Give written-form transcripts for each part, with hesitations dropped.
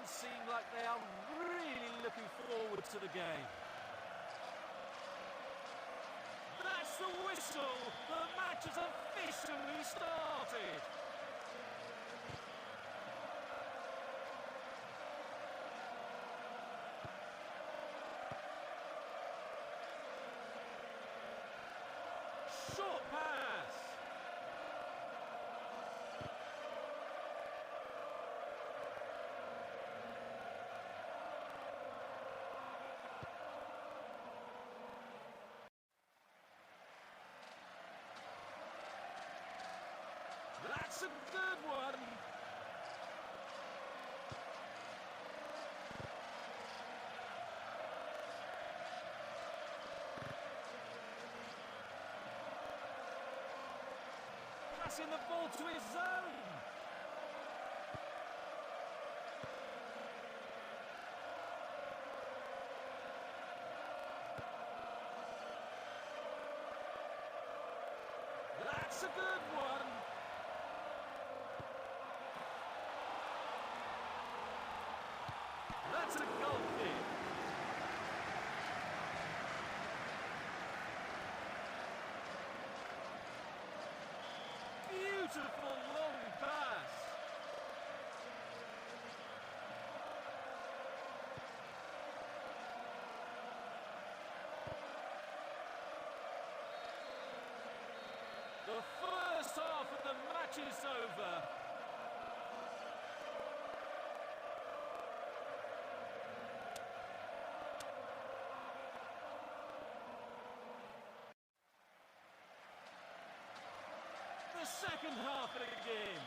fans seem like they are really looking forward to the game. That's the whistle. The match has officially started. Short pass. That's a good one. Passing the ball to his zone. That's a good one. That's a goal kick. Beautiful long pass. The first half of the match is over. The second half of the game.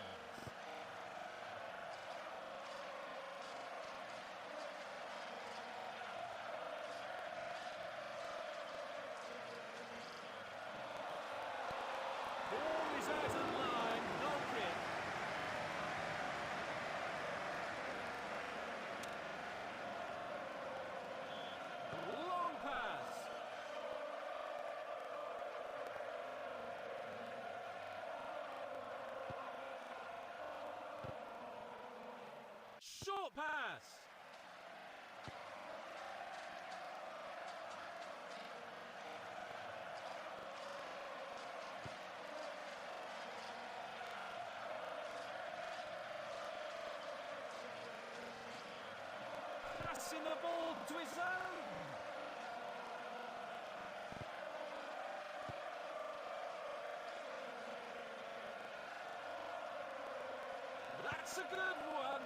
Ball is out of line, goal kick. Long pass. Short pass. Passing the ball to his own. That's a good one.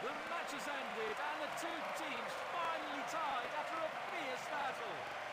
The match has ended and the two teams finally tied after a fierce battle.